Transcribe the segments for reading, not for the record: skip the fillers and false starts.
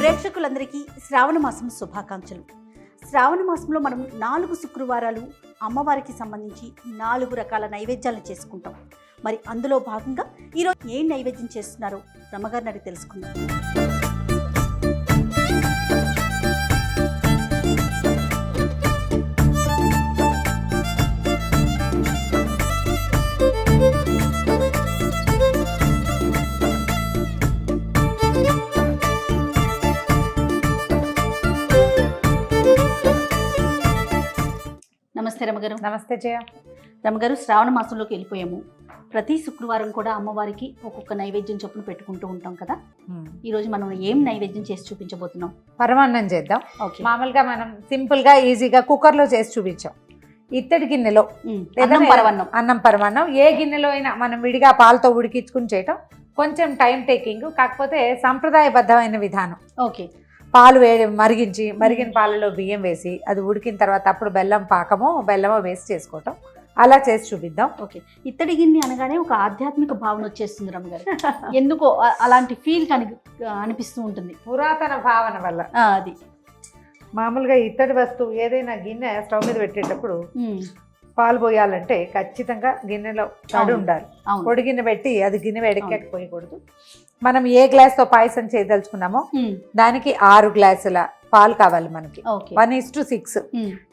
ప్రేక్షకులందరికీ శ్రావణ మాసం శుభాకాంక్షలు. శ్రావణ మాసంలో మనం 4 శుక్రవారాలు అమ్మవారికి సంబంధించి 4 రకాల నైవేద్యాలను చేసుకుంటాం. మరి అందులో భాగంగా ఈరోజు ఏం నైవేద్యం చేస్తున్నారో రమ్మగారిని అడిగి తెలుసుకుందాం. నమస్తే రమ్మగారు. నమస్తే జయ. రమ్మగారు, శ్రావణ మాసంలోకి వెళ్ళిపోయాము. ప్రతి శుక్రవారం కూడా అమ్మవారికి ఒక్కొక్క నైవేద్యం చొప్పున పెట్టుకుంటూ ఉంటాం కదా. ఈరోజు మనం ఏం నైవేద్యం చేసి చూపించబోతున్నాం? పరమాన్నం చేద్దాం. ఓకే. మామూలుగా మనం సింపుల్ గా ఈజీగా కుక్కర్లో చేసి చూపించాం. ఇత్తడి గిన్నెలో అన్నం పరమాన్నం ఏ గిన్నెలో అయినా మనం విడిగా పాలతో ఉడికించుకుని చేయటం కొంచెం టైం టేకింగ్, కాకపోతే సంప్రదాయబద్ధమైన విధానం. ఓకే. పాలు మరిగిన పాలలో బియ్యం వేసి అది ఉడికిన తర్వాత అప్పుడు బెల్లమో వేసి చేసుకోవటం, అలా చేసి చూపిద్దాం. ఓకే. ఇత్తడి గిన్నె అనగానే ఒక ఆధ్యాత్మిక భావన వచ్చేస్తుంది రమ్మగారు. ఎందుకో అలాంటి ఫీల్ అనిపిస్తూ ఉంటుంది, పురాతన భావన వల్ల. అది మామూలుగా ఇత్తడి వస్తువు ఏదైనా గిన్నె స్టవ్ మీద పెట్టేటప్పుడు పాలు పోయాలంటే ఖచ్చితంగా గిన్నెలో తడి ఉండాలి. పొడి గిన్నె పెట్టి అది గిన్నె వేడెక్కకపోయకూడదు. మనం ఏ గ్లాస్తో పాయసం చేయదలుచుకున్నామో దానికి 6 గ్లాసుల పాలు కావాలి మనకి. 1:6.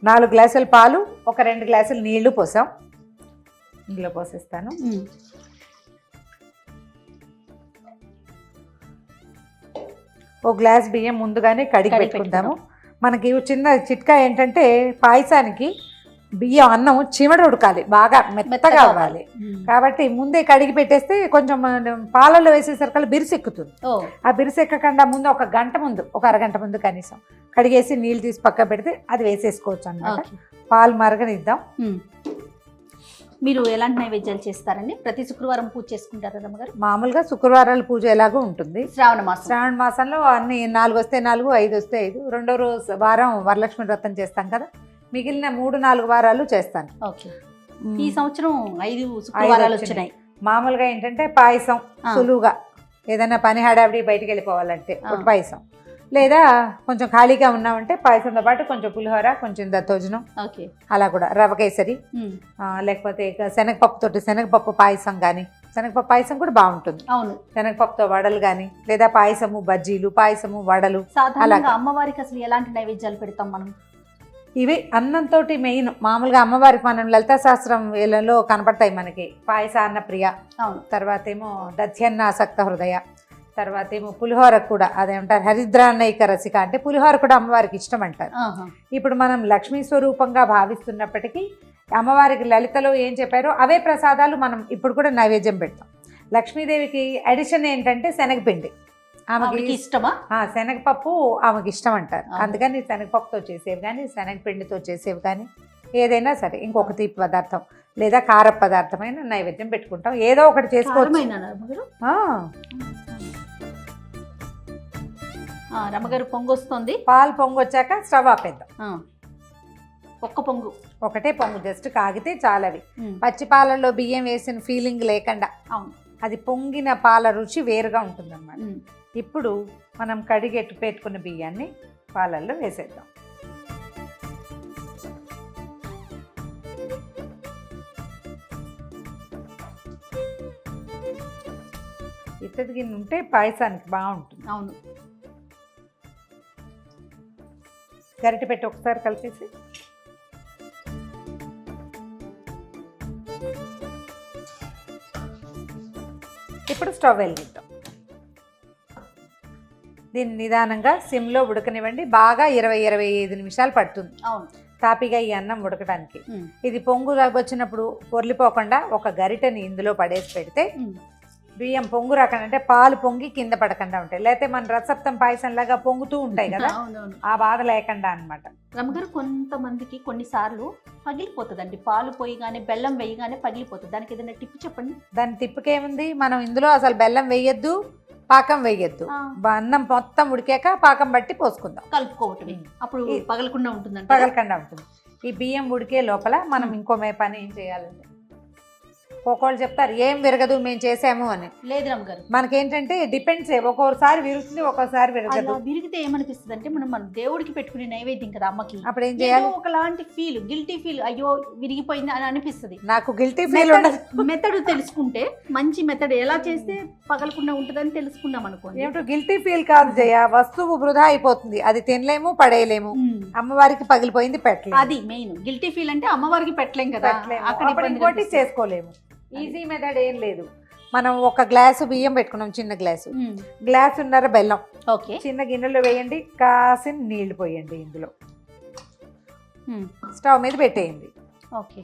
4 గ్లాసుల పాలు, ఒక 2 గ్లాసులు నీళ్లు పోసాం. ఇందులో పోసేస్తాను. ఒక గ్లాస్ బియ్యం ముందుగానే కడిగి పెట్టుకుందాము. మనకి చిన్న చిట్కా ఏంటంటే పాయసానికి బియ్యం అన్నం చిమడ ఉడకాలి, బాగా మెత్తగా అవ్వాలి. కాబట్టి ముందే కడిగి పెట్టేస్తే కొంచెం పాలలో వేసేసరికి బిరుసు ఎక్కుతుంది. ఆ బిరుసు ఎక్కకుండా ముందు ఒక అరగంట ముందు కనీసం కడిగేసి నీళ్ళు తీసి పక్క పెడితే అది వేసేసుకోవచ్చు అన్నమాట. పాలు మరగనిద్దాం. మీరు ఎలాంటి నైవేద్యాలు చేస్తారండి? ప్రతి శుక్రవారం పూజ చేసుకుంటారా రమ్మగారు? మామూలుగా శుక్రవారాలు పూజ ఎలాగో ఉంటుంది. శ్రావణ మాసంలో అన్ని 4 వస్తే 4, 5 వస్తే 5. రెండో రోజు వారం వరలక్ష్మి వ్రతం చేస్తాం కదా, మిగిలిన 3-4 వారాలు చేస్తాను. ఓకే. ఈ సంవత్సరం 5 శుక్రవారాలు వచ్చినాయి. మామూలుగా ఏంటంటే పాయసం సులువుగా ఏదైనా పని హడావిడి బయటికి వెళ్ళిపోవాలంటే ఒక పాయసం, లేదా కొంచెం ఖాళీగా ఉన్నామంటే పాయసంతో పాటు కొంచెం పులిహోర, కొంచెం దత్తోజనం, అలా కూడా రవ కేసరి, లేకపోతే శనగపప్పు పాయసం కానీ, శనగపప్పు పాయసం కూడా బాగుంటుంది. అవును. శనగపప్పుతో వడలు కానీ, లేదా పాయసము బజ్జీలు, పాయసము వడలు. సాధారణంగా అమ్మవారికి అసలు ఎలాంటి నైవేద్యాలు పెడతాం మనం? ఇవి అన్నంతో మెయిన్. మామూలుగా అమ్మవారికి మనం లలితా శాస్త్రంలో కనపడతాయి మనకి. పాయస అన్న ప్రియ, తర్వాత ఏమో దధ్యన్నాసక్త హృదయ, తర్వాత ఏమో పులిహోర కూడా అదేమంటారు హరిద్రాన్నైక రసిక, అంటే పులిహోర కూడా అమ్మవారికి ఇష్టం అంటారు. ఇప్పుడు మనం లక్ష్మీ స్వరూపంగా భావిస్తున్నప్పటికీ అమ్మవారికి లలితలో ఏం చెప్పారో అవే ప్రసాదాలు మనం ఇప్పుడు కూడా నైవేద్యం పెడతాం. లక్ష్మీదేవికి అడిషన్ ఏంటంటే శనగపిండి. ఆమెకి ఇష్టమా? శనగపప్పు ఆమెకి ఇష్టం అంటారు. అందుకని శనగపప్పుతో చేసేవి కానీ, శనగపిండితో చేసేవి కానీ, ఏదైనా సరే ఇంకొక తీపి పదార్థం లేదా కార పదార్థమైన నైవేద్యం పెట్టుకుంటాం. ఏదో ఒకటి చేసుకోవచ్చు. రమ్మగారు, పొంగొస్తుంది. పాలు పొంగొచ్చాక స్టవ్ ఆపేద్దాం. ఒకటే పొంగు జస్ట్ కాగితే చాలవి. పచ్చి పాలల్లో బియ్యం వేసిన ఫీలింగ్ లేకుండా అది పొంగిన పాల రుచి వేరుగా ఉంటుంది అన్నమాట. ఇప్పుడు మనం కడిగెట్టు పెట్టుకున్న బియ్యాన్ని పాలల్లో వేసేద్దాం. ఇత్తడి గిన్నె ఉంటే పాయసానికి బాగుంటుంది. అవును. గరిటె పెట్టి ఒకసారి కలిపేసి ఇప్పుడు స్టవ్ వెలిగిద్దాం. దీన్ని నిదానంగా సిమ్లో ఉడకనివ్వండి. బాగా 20-25 నిమిషాలు పడుతుంది తాపిగా ఈ అన్నం ఉడకడానికి. ఇది పొంగు వచ్చినప్పుడు పొర్లిపోకుండా ఒక గరిటెని ఇందులో పడేసి పెడితే బియ్యం పొంగు రాకుండా, అంటే పాలు పొంగి కింద పడకుండా ఉంటాయి. లేకపోతే మన రసప్తం పాయసం లాగా పొంగుతూ ఉంటాయి కదా, ఆ బాధ లేకుండా అనమాట. రమ్మగారు, కొంతమందికి కొన్నిసార్లు పగిలిపోతుందండి. పాలు పోయిగానే బెల్లం వేయగానే పగిలిపోతుంది. దానికి ఏదైనా టిప్ చెప్పండి. దాని టిప్కేముంది, మనం ఇందులో అసలు బెల్లం వేయొద్దు, పాకం వేయొద్దు. అన్నం మొత్తం ఉడికాక పాకం బట్టి పోసుకుందాం, కలుపుకోవటం. అప్పుడు పగలకుండా ఉంటుంది. పగలకుండా ఉంటుంది. ఈ బియ్యం ఉడికే లోపల మనం ఇంకో పని ఏం చేయాలంటే ఒక్కొక్కళ్ళు చెప్తారు ఏం విరగదు మేము చేసాము అని. లేదు రమ్మగారు, మనకేంటంటే డిపెండ్స్, ఒక్కొక్కసారి విరుగుతుంది ఒక్కోసారి విరగదు. అలా విరిగితే ఏమనిపిస్తుంది అంటే మనం దేవుడికి పెట్టుకునే నైవేద్యం కదా అమ్మకి, అప్పుడు ఏం చేయాలి? ఏదో ఒకలాంటి ఫీల్, గిల్టీ ఫీల్, అయ్యో విరిగిపోయింది అని అనిపిస్తుంది. నాకు గిల్టీ ఫీల్ ఉండదు. మెథడ్ తెలుసుకుంటే మంచి మెథడ్ ఎలా చేస్తే పగలకుండా ఉంటుందని తెలుసుకున్నాం అనుకోండి. ఏమిటో గిల్టీ ఫీల్ కాదు జయ, వస్తువు వృధా అయిపోతుంది, అది తినలేము పడేయలేము, అమ్మవారికి పగిలిపోయింది పెట్టలేము. అది మెయిన్ గిల్టీ ఫీల్ అంటే అమ్మవారికి పెట్టలేం కదా, అక్కడ ఇంకోటి చేసుకోలేము. ఈజీ మెథడ్ ఏం లేదు. మనం ఒక గ్లాసు బియ్యం పెట్టుకున్నాం, చిన్న గ్లాసు, గ్లాసున్నర బెల్లం ఓకే చిన్న గిన్నెలో వేయండి, కాసిన నీళ్లు పోయండి, ఇందులో స్టవ్ మీద పెట్టేయండి. ఓకే,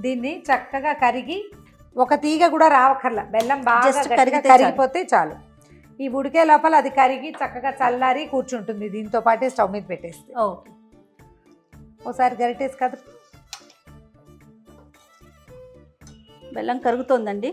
దీన్ని చక్కగా కరిగి ఒక తీగ కూడా రావక్కర్లా, బెల్లం బాగా Just గట్టిగా కరిగితే కరిగిపోతే చాలు. ఈ ఉడికే లోపల అది కరిగి చక్కగా చల్లారి కూర్చుంటుంది. దీంతో పాటే స్టవ్ మీద పెట్టేస్తే ఓకే, ఓసారి గరిటేసి కదా బెల్లం కరుగుతోందండి.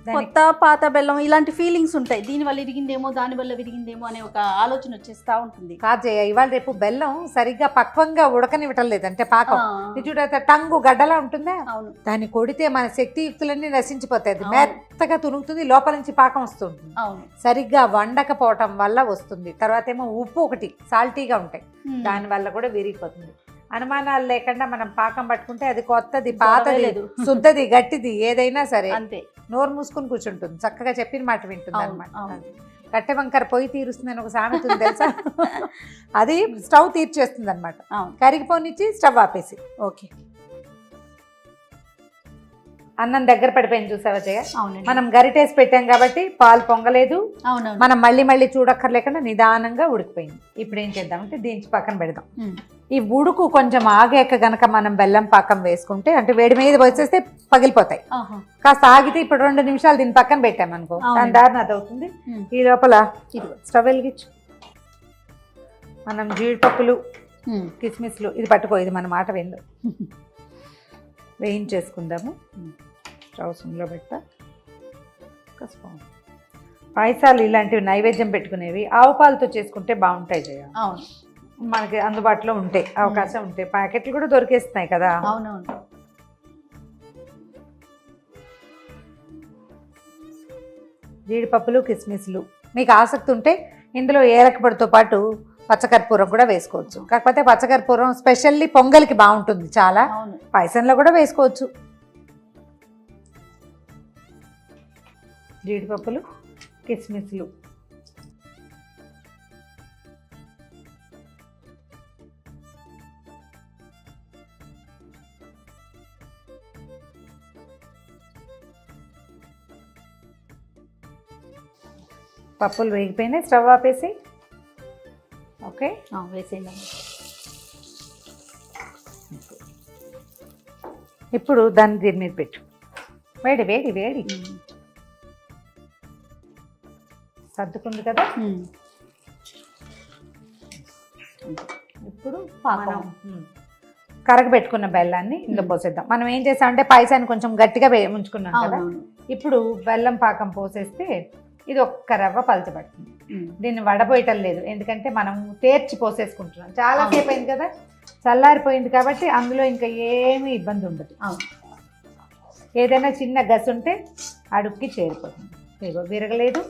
కొత్త పాత బెల్లం ఇలాంటి ఫీలింగ్స్ ఉంటాయి, దీని వల్ల విరిగిందేమో దాని వల్ల విరిగిందేమో అనే ఒక ఆలోచన వచ్చేస్తా ఉంటుంది. కాజేయ ఇవాళ రేపు బెల్లం సరిగ్గా పక్వంగా ఉడకనివ్వటం లేదు, అంటే పాకం చూడ టంగు గడ్డలా ఉంటుందా, అవును, దాన్ని కొడితే మన శక్తియుక్తులన్నీ నశించిపోతాయి, అది మెత్తగా తునుగుతుంది, లోపల నుంచి పాకం వస్తుంటుంది. అవును, సరిగ్గా వండకపోవటం వల్ల వస్తుంది. తర్వాత ఏమో ఉప్పు ఒకటి సాల్టీగా ఉంటాయి, దాని వల్ల కూడా విరిగిపోతుంది. అనుమానాలు లేకుండా మనం పాకం పట్టుకుంటే అది కొత్తది పాతది శుద్ధది గట్టిది ఏదైనా సరే అంతే, నోరు మూసుకుని కూర్చుంటుంది, చక్కగా చెప్పిన మాట వింటుంది అనమాట. కట్టె వంకర పొయ్యి తీరుస్తుందని ఒక సామెత ఉంది తెలుసా, అది స్టవ్ తీర్చేస్తుంది అనమాట. కరిగిపోనిచ్చి స్టవ్ ఆపేసి ఓకే, అన్నం దగ్గర పడిపోయింది చూసావా జయ. అవునండి, మనం గరిటేసి పెట్టాం కాబట్టి పాలు పొంగలేదు, అవునవును, మనం మళ్ళీ మళ్ళీ చూడక్కర్లేకుండా నిదానంగా ఉడికిపోయింది. ఇప్పుడు ఏం చేద్దామంటే దీనికి పక్కన పెడదాం. ఈ ఉడుకు కొంచెం ఆగాక గనక మనం బెల్లం పాకం వేసుకుంటే, అంటే వేడి మీద వచ్చేస్తే పగిలిపోతాయి, కాస్త ఆగితే ఇప్పుడు 2 నిమిషాలు దీన్ని పక్కన పెట్టామనుకో దాని దారిని అది అవుతుంది. ఈ లోపల స్టవ్ వెలిగించు, మనం జీడిపప్పులు కిస్మిస్లు ఇది పట్టుకో, ఇది మన మాట విందు వేయించేసుకుందాము. స్టవ్ సిమ్లో పెట్టా. పాయసాలు ఇలాంటివి నైవేద్యం పెట్టుకునేవి ఆవు పాలతో చేసుకుంటే బాగుంటాయి జయ. అవును, మనకి అందుబాటులో ఉంటాయి, అవకాశం ఉంటాయి, ప్యాకెట్లు కూడా దొరికేస్తున్నాయి కదా. అవునవును, జీడిపప్పులు కిస్మిస్లు మీకు ఆసక్తి ఉంటే ఇందులో ఏలకపొడితో పాటు పచ్చకర్పూరం కూడా వేసుకోవచ్చు. కాకపోతే పచ్చకర్పూరం స్పెషల్లీ పొంగల్కి బాగుంటుంది చాలా, పాయసంలో కూడా వేసుకోవచ్చు. జీడిపప్పులు కిస్మిస్లు పప్పులు వేగిపోయినాయి, స్టవ్ ఆపేసి ఓకే వేసేయండి. ఇప్పుడు దాన్ని దీని మీద పెట్టు, వేడి వేడి వేడి సర్దుకుంది కదా. ఇప్పుడు మనం కరగబెట్టుకున్న బెల్లాన్ని ఇందులో పోసేద్దాం. మనం ఏం చేస్తామంటే పాయసాన్ని కొంచెం గట్టిగా ఉంచుకున్నాం కదా, ఇప్పుడు బెల్లం పాకం పోసేస్తే ఇది ఒక్క రవ్వ పలచబడుతుంది. దీన్ని వడబోయటం లేదు, ఎందుకంటే మనం తేర్చి పోసేసుకుంటున్నాం, చాలా సేపు అయింది కదా, చల్లారిపోయింది కాబట్టి అందులో ఇంకా ఏమీ ఇబ్బంది ఉండదు. ఏదైనా చిన్న గసి ఉంటే అడుక్కి చేరిపోతుంది. ఇగో విరగలేదు,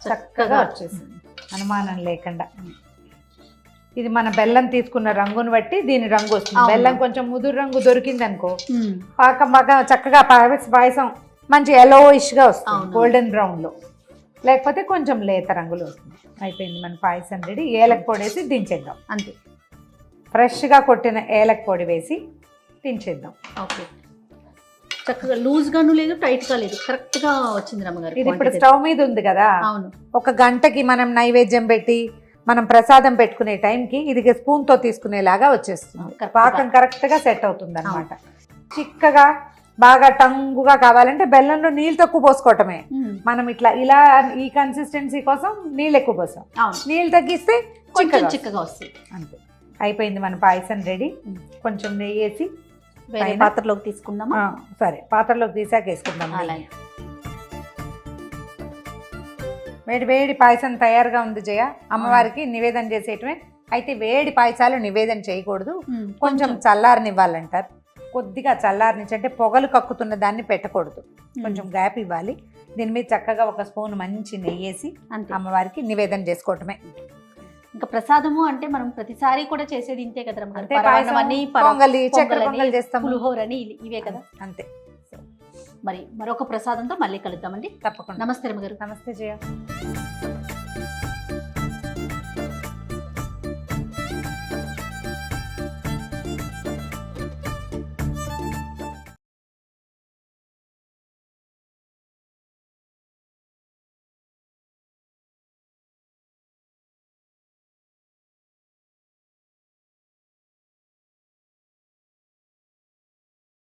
చక్కగా వచ్చేసింది అనుమానం లేకుండా. ఇది మన బెల్లం తీసుకున్న రంగును బట్టి దీని రంగు వస్తుంది. బెల్లం కొంచెం ముదురు రంగు దొరికింది అనుకో, పాకం బాగా చక్కగా పాయసం మంచి ఎలోయిష్గా వస్తుంది, గోల్డెన్ బ్రౌన్లో, లేకపోతే కొంచెం లేత రంగులో వస్తుంది. అయిపోయింది మన పాయసం రెడీ. ఏలక పొడి వేసి దించేద్దాం అంతే, ఫ్రెష్గా కొట్టిన ఏలక పొడి వేసి దించేద్దాం. ఓకే, చక్కగా లూజ్గాను లేదు టైట్గా లేదు, కరెక్ట్గా వచ్చింది రమ్మగారు. ఇది ఇప్పుడు స్టవ్ మీద ఉంది కదా, అవును, 1 గంటకి మనం నైవేద్యం పెట్టి మనం ప్రసాదం పెట్టుకునే టైంకి ఇది స్పూన్తో తీసుకునేలాగా వచ్చేస్తుంది. పాకం కరెక్ట్గా సెట్ అవుతుంది అనమాట. చిక్కగా బాగా టంగుగా కావాలంటే బెల్లంలో నీళ్ళు తక్కువ పోసుకోవటమే. మనం ఇలా ఈ కన్సిస్టెన్సీ కోసం నీళ్ళు ఎక్కువ పోసాం, నీళ్ళు తగ్గిస్తే కొంచెం చిక్కగా వస్తుంది అంతే. అయిపోయింది మన పాయసం రెడీ. కొంచెం నెయ్యి వేసి పాత్రలోకి తీసుకుందామా? సరే, పాత్రలోకి తీసాక వేసుకుందాం. వేడి వేడి పాయసం తయారుగా ఉంది జయ. అమ్మవారికి నివేదన చేసేయటమే. అయితే వేడి పాయసాలు నివేదన చేయకూడదు, కొంచెం చల్లారనివ్వాలంటారు. కొద్దిగా చల్లారి నుంచి అంటే పొగలు కక్కుతున్న దాన్ని పెట్టకూడదు, కొంచెం గ్యాప్ ఇవ్వాలి. దీని మీద చక్కగా ఒక స్పూన్ మంచి నెయ్యి వేసి అంతే. అమ్మవారికి నివేదన చేసుకోవటమే. ఇంకా ప్రసాదము అంటే మనం ప్రతిసారి కూడా చేసేది ఇంతే కదా రమ్మగారు. అంతే, పరమాన్నం పాయసం, అని, పొంగలి, చక్కెర పొంగలని, పొంగల్ చేస్తాము, పులిహోరని ఇవే కదా. అంతే. మరి మరొక ప్రసాదంతో మళ్ళీ కలుద్దామండి. తప్పకుండా. నమస్తే రమ్మగారు. నమస్తే జయ.